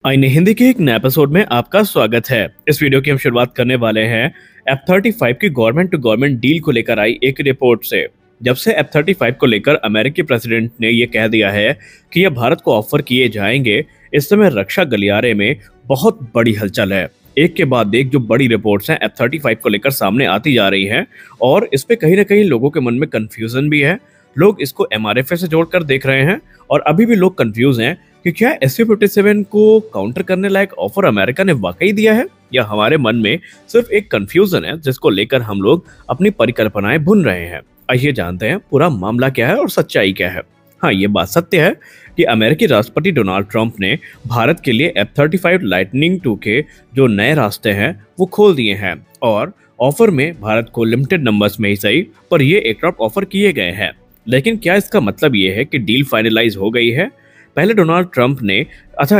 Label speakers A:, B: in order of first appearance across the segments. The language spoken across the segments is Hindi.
A: आईने हिंदी के एक नए एपिसोड में आपका स्वागत है। इस वीडियो की हम शुरुआत करने वाले हैं F-35 की गवर्नमेंट टू गवर्नमेंट डील को लेकर आई एक रिपोर्ट से। जब से F-35 को लेकर अमेरिकी प्रेसिडेंट ने यह कह दिया है कि यह भारत को ऑफर किए जाएंगे, इस समय रक्षा गलियारे में बहुत बड़ी हलचल है। एक के बाद एक जो बड़ी रिपोर्ट्स हैं F-35 को लेकर सामने आती जा रही हैं और इस पे कहीं ना कहीं लोगों के मन में कंफ्यूजन भी है। लोग इसको MRFA से जोड़कर देख रहे हैं और अभी भी लोग कंफ्यूज हैं कि क्या SU-57 को काउंटर करने लायक ऑफर अमेरिका ने वाकई दिया है या हमारे मन में सिर्फ एक कंफ्यूजन है जिसको लेकर हम लोग अपनी परिकल्पनाएं बुन रहे हैं। आइए जानते हैं पूरा मामला क्या है और सच्चाई क्या है। हाँ, ये बात सत्य है कि अमेरिकी राष्ट्रपति डोनाल्ड ट्रंप ने भारत के लिए F-35 लाइटनिंग II के जो नए रास्ते हैं वो खोल दिए हैं और ऑफर में भारत को लिमिटेड नंबर्स में ही सही पर ये एयरक्राफ्ट ऑफर किए गए हैं। लेकिन क्या इसका मतलब ये है कि डील फाइनलाइज हो गई है? पहले डोनाल्ड ट्रंप ने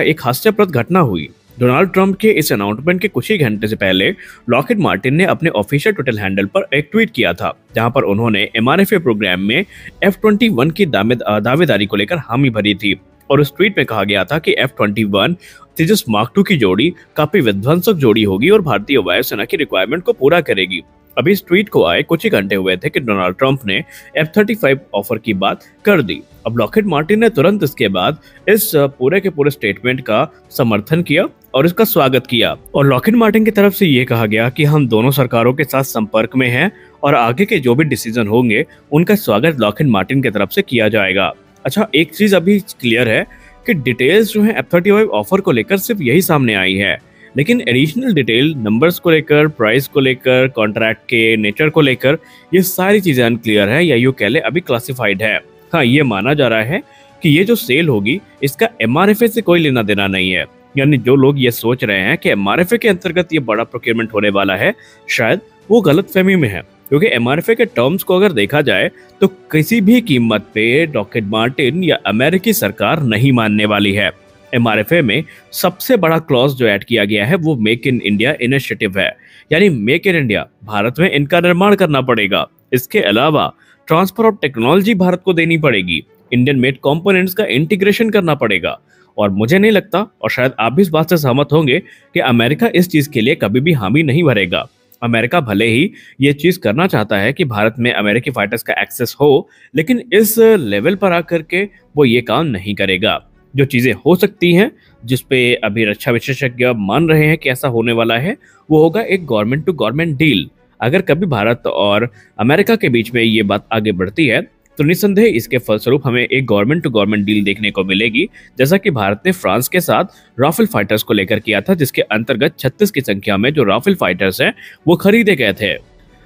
A: एक हास्यास्पद घटना हुई। डोनाल्ड ट्रंप के इस अनाउंसमेंट के कुछ ही घंटे से पहले लॉकहीड मार्टिन ने अपने ऑफिशियल ट्विटर हैंडल पर एक ट्वीट किया था जहां पर उन्होंने MRFA प्रोग्राम में F-21 की दावेदारी को लेकर हामी भरी थी और उस ट्वीट में कहा गया था कि F-21 तेजस मार्क II की जोड़ी काफी विध्वंसक जोड़ी होगी और भारतीय वायुसेना की रिक्वायरमेंट को पूरा करेगी। अभी इस ट्वीट को आए कुछ ही घंटे हुए थे कि डोनाल्ड ट्रंप ने F-35 ऑफर की बात कर दी। अब लॉकहीड मार्टिन ने तुरंत इसके बाद इस पूरे के पूरे स्टेटमेंट का समर्थन किया और इसका स्वागत किया और लॉकहीड मार्टिन की तरफ से ये कहा गया कि हम दोनों सरकारों के साथ संपर्क में हैं और आगे के जो भी डिसीजन होंगे उनका स्वागत लॉकहीड मार्टिन की तरफ से किया जाएगा। अच्छा, एक चीज अभी क्लियर है कि डिटेल्स जो है F-35 ऑफर को लेकर सिर्फ यही सामने आई है, लेकिन एडिशनल डिटेल नंबर्स को लेकर, प्राइस को लेकर, कॉन्ट्रैक्ट के नेचर को लेकर ये सारी चीजें अनक्लियर है या यूं कह ले अभी क्लासिफाइड है। हाँ, ये माना जा रहा है कि ये जो सेल होगी इसका MRFA से कोई लेना देना नहीं है। यानी जो लोग ये सोच रहे हैं कि MRFA के अंतर्गत ये बड़ा प्रोक्योरमेंट होने वाला है, शायद वो गलतफहमी में है, क्योंकि MRFA के टर्म्स को अगर देखा जाए तो किसी भी कीमत पे लॉकहीड मार्टिन या अमेरिकी सरकार नहीं मानने वाली है। MRFA में सबसे बड़ा क्लॉज जो ऐड किया गया है वो मेक इन इंडिया इनिशिएटिव है, यानी मेक इन इंडिया, भारत में इनका निर्माण करना पड़ेगा। इसके अलावा ट्रांसफर ऑफ टेक्नोलॉजी भारत को देनी पड़ेगी, इंडियन मेड कंपोनेंट्स का इंटीग्रेशन करना पड़ेगा और मुझे नहीं लगता और शायद आप भी इस बात से सहमत होंगे कि अमेरिका इस चीज के लिए कभी भी हामी नहीं भरेगा। अमेरिका भले ही ये चीज करना चाहता है कि भारत में अमेरिकी फाइटर्स का एक्सेस हो, लेकिन इस लेवल पर आकर के वो ये काम नहीं करेगा। जो चीजें हो सकती हैं जिसपे अभी रक्षा विशेषज्ञ मान रहे हैं कि ऐसा होने वाला है, वो होगा एक गवर्नमेंट टू गवर्नमेंट डील। अगर कभी भारत और अमेरिका के बीच में ये बात आगे बढ़ती है तो निस्संदेह इसके फलस्वरूप हमें एक गवर्नमेंट टू गवर्नमेंट डील देखने को मिलेगी, जैसा कि भारत ने फ्रांस के साथ राफेल फाइटर्स को लेकर किया था, जिसके अंतर्गत 36 की संख्या में जो राफेल फाइटर्स हैं वो खरीदे गए थे।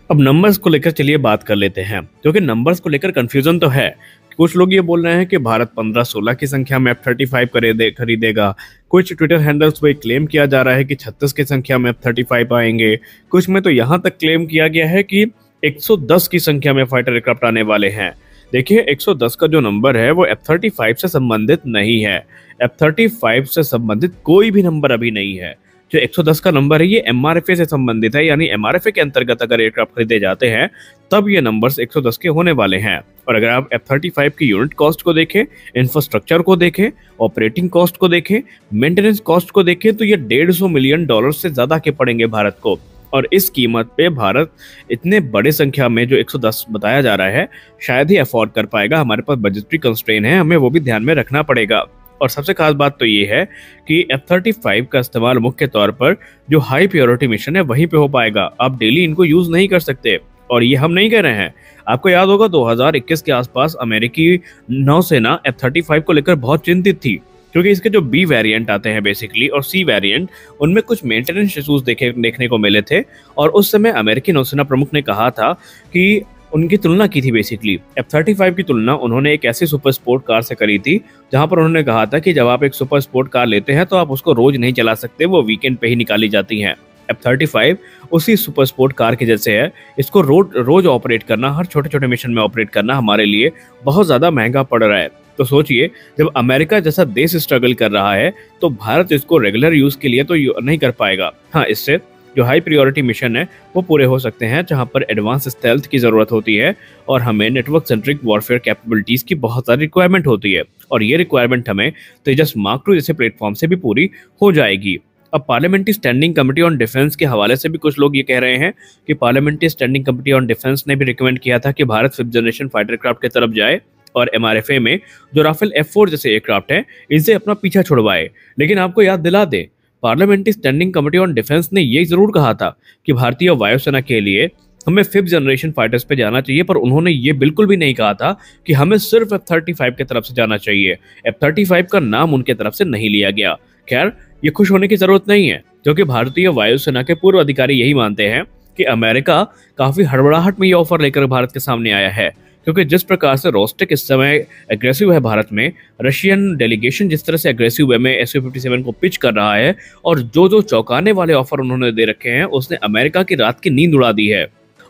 A: अब नंबर्स को लेकर चलिए बात कर लेते हैं, क्योंकि नंबर्स को लेकर कंफ्यूजन तो है। कुछ लोग ये बोल रहे हैं कि भारत 15-16 की संख्या में F-35 खरीदेगा। कुछ ट्विटर हैंडल्स पे क्लेम किया जा रहा है कि 36 की संख्या में F-35 आएंगे। कुछ में तो यहाँ तक क्लेम किया गया है कि 110 की संख्या में फाइटर एयरक्राफ्ट आने वाले हैं। देखिए, 110 का जो नंबर है वो F-35 से संबंधित नहीं है। F-35 से संबंधित कोई भी नंबर अभी नहीं है। जो 110 का नंबर है ये MRFA से संबंधित है, यानी MRFA के अंतर्गत अगर एयरक्राफ्ट खरीदे जाते हैं तब ये नंबर्स 110 के होने वाले हैं। और अगर आप F-35 की यूनिट कॉस्ट को देखें, इंफ्रास्ट्रक्चर को देखें, ऑपरेटिंग कॉस्ट को देखें, मेंटेनेंस कॉस्ट को देखें तो ये $150 मिलियन से ज्यादा के पड़ेंगे भारत को। और इस कीमत पे भारत इतने बड़े संख्या में जो 110 बताया जा रहा है शायद ही अफोर्ड कर पाएगा। हमारे पास बजटरी कंस्ट्रेन है, हमें वो भी ध्यान में रखना पड़ेगा। और सबसे खास बात तो ये है कि F-35 का इस्तेमाल मुख्य तौर पर जो हाई प्योरिटी मिशन है वहीं पे हो पाएगा। आप डेली इनको यूज नहीं कर सकते और ये हम नहीं कह रहे हैं। आपको याद होगा 2021 के आसपास अमेरिकी नौसेना F-35 को लेकर बहुत चिंतित थी, क्योंकि इसके जो B वेरिएंट आते हैं बेसिकली और C वेरिएंट, उनमें कुछ मेंटेनेंस इश्यूज देखने को मिले थे। और उस समय अमेरिकी नौसेना प्रमुख ने कहा था कि उनकी तुलना की थी, बेसिकली F-35 की तुलना उन्होंने एक ऐसी सुपर स्पोर्ट कार से करी थी जहां पर उन्होंने कहा था कि जब आप एक सुपर स्पोर्ट कार लेते हैं तो आप उसको रोज नहीं चला सकते, वो वीकेंड पे ही निकाली जाती हैं। F-35 उसी सुपर स्पोर्ट कार के जैसे है, इसको रोज ऑपरेट करना, हर छोटे छोटे मिशन में ऑपरेट करना हमारे लिए बहुत ज्यादा महंगा पड़ रहा है। तो सोचिए, जब अमेरिका जैसा देश स्ट्रगल कर रहा है तो भारत इसको रेगुलर यूज के लिए तो नहीं कर पाएगा। हाँ, इससे जो हाई प्रायोरिटी मिशन है वो पूरे हो सकते हैं, जहां पर एडवांस स्टेल्थ की जरूरत होती है और हमें नेटवर्क सेंट्रिक वॉरफेयर कैपेबिलिटीज की बहुत सारी रिक्वायरमेंट होती है, और ये रिक्वायरमेंट हमें तेजस मार्क II जैसे प्लेटफॉर्म से भी पूरी हो जाएगी। अब parliamentary standing committee on defence के हवाले से भी कुछ लोग ये कह रहे हैं कि parliamentary standing committee on defence ने भी रिकमेंड किया था कि Bharat 5th generation fighter craft की तरफ जाए और MRFA में जो राफेल F4 जैसे एयरक्राफ्ट हैं इनसे अपना पीछा छुड़वाए। लेकिन आपको याद दिला दे, parliamentary standing committee on defence ने ये जरूर कहा था कि भारतीय वायुसेना के लिए हमें 5th जनरेशन फाइटर्स पे जाना चाहिए, पर उन्होंने ये बिल्कुल भी नहीं कहा था कि हमें सिर्फ F-35 की तरफ से जाना चाहिए। F-35 का नाम उनके तरफ से नहीं लिया गया। खैर, ये खुश होने की जरूरत नहीं है, क्योंकि भारतीय वायुसेना के पूर्व अधिकारी यही मानते हैं कि अमेरिका काफी हड़बड़ाहट में ये ऑफर लेकर भारत के सामने आया है, क्योंकि जिस प्रकार से रोस्टेक इस समय एग्रेसिव है भारत में, रशियन डेलीगेशन जिस तरह से एग्रेसिव वे में Su-57 को पिच कर रहा है और जो जो चौंकाने वाले ऑफर उन्होंने दे रखे हैं, उसने अमेरिका की रात की नींद उड़ा दी है।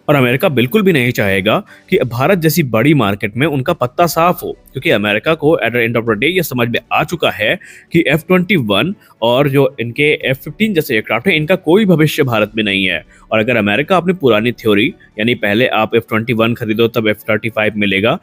A: और अमेरिका बिल्कुल भी नहीं चाहेगा कि भारत जैसी बड़ी मार्केट में उनका पत्ता साफ हो, क्योंकि अमेरिका को at the end of the day ये समझ में आ चुका है कि F-21 और जो इनके F-15 जैसे एयरक्राफ्ट है, इनका कोई भविष्य भारत में नहीं है। और अगर अमेरिका अपनी पुरानी थ्योरी, यानी पहले आप F-21 खरीदो तब F-35 मिलेगा,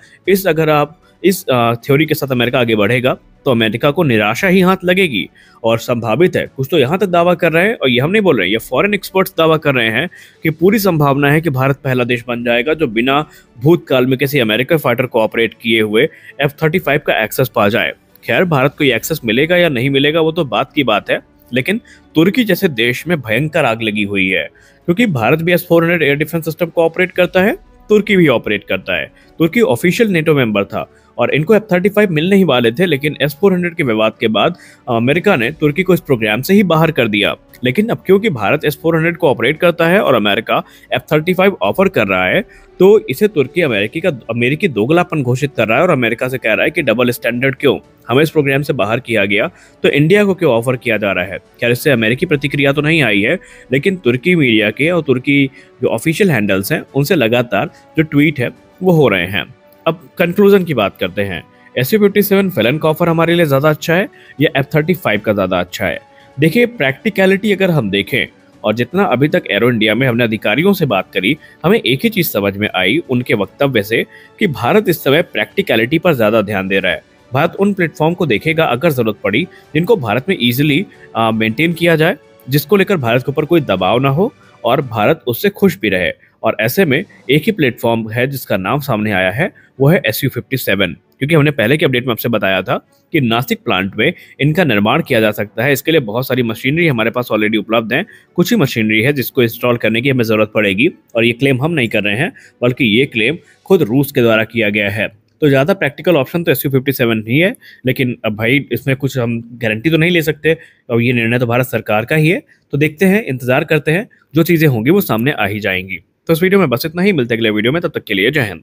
A: अगर आप इस थ्योरी के साथ अमेरिका आगे बढ़ेगा तो अमेरिका को निराशा ही हाथ लगेगी। और संभावित है, कुछ तो यहाँ तक दावा कर रहे हैं, और ये हम नहीं बोल रहे हैं, ये फॉरेन एक्सपर्ट्स दावा कर रहे हैं कि पूरी संभावना है कि भारत पहला देश बन जाएगा जो बिना भूतकाल में किसी अमेरिकन फाइटर को ऑपरेट किए हुए F-35 का एक्सेस पा जाए। खैर, भारत को ये एक्सेस मिलेगा या नहीं मिलेगा वो तो बात की बात है, लेकिन तुर्की जैसे देश में भयंकर आग लगी हुई है, क्योंकि भारत भी S-400 एयर डिफेंस सिस्टम को ऑपरेट करता है, तुर्की भी ऑपरेट करता है। तुर्की ऑफिशियल नेटो मेंबर था और इनको F-35 मिलने ही वाले थे, लेकिन S-400 के विवाद के बाद अमेरिका ने तुर्की को इस प्रोग्राम से ही बाहर कर दिया। लेकिन अब क्योंकि भारत S-400 को ऑपरेट करता है और अमेरिका F-35 ऑफर कर रहा है, तो इसे तुर्की अमेरिकी दोगलापन घोषित कर रहा है और अमेरिका से कह रहा है कि डबल स्टैंडर्ड क्यों, हमें इस प्रोग्राम से बाहर किया गया तो इंडिया को क्यों ऑफर किया जा रहा है। खैर, इससे अमेरिकी प्रतिक्रिया तो नहीं आई है, लेकिन तुर्की मीडिया के और तुर्की जो ऑफिशियल हैंडल्स हैं उनसे लगातार जो ट्वीट है वो हो रहे हैं। अब कंक्लूजन की बात करते हैं। Su-57 फेलन का ऑफर हमारे लिए ज्यादा अच्छा है या F-35 का ज्यादा अच्छा है? देखिए, प्रैक्टिकलिटी अगर हम देखें और जितना अभी तक एरो इंडिया में हमने अधिकारियों से बात करी, हमें एक ही चीज समझ में आई उनके वक्तव्य से कि भारत इस समय प्रैक्टिकलिटी पर ज्यादा ध्यान दे रहा है। भारत उन प्लेटफॉर्म को देखेगा अगर जरूरत पड़ी जिनको भारत में इजिली मेंटेन किया जाए, जिसको लेकर भारत के ऊपर कोई दबाव ना हो और भारत उससे खुश भी रहे। और ऐसे में एक ही प्लेटफॉर्म है जिसका नाम सामने आया है, वो है Su-57, क्योंकि हमने पहले के अपडेट में आपसे बताया था कि नासिक प्लांट में इनका निर्माण किया जा सकता है। इसके लिए बहुत सारी मशीनरी हमारे पास ऑलरेडी उपलब्ध है, कुछ ही मशीनरी है जिसको इंस्टॉल करने की हमें जरूरत पड़ेगी। और ये क्लेम हम नहीं कर रहे हैं, बल्कि ये क्लेम खुद रूस के द्वारा किया गया है। तो ज़्यादा प्रैक्टिकल ऑप्शन तो Su-57 ही है, लेकिन अब भाई इसमें कुछ हम गारंटी तो नहीं ले सकते, और ये निर्णय तो भारत सरकार का ही है। तो देखते हैं, इंतजार करते हैं, जो चीज़ें होंगी वो सामने आ ही जाएंगी। तो इस वीडियो में बस इतना ही, मिलते अगले वीडियो में, तब तक के लिए जय हिंद।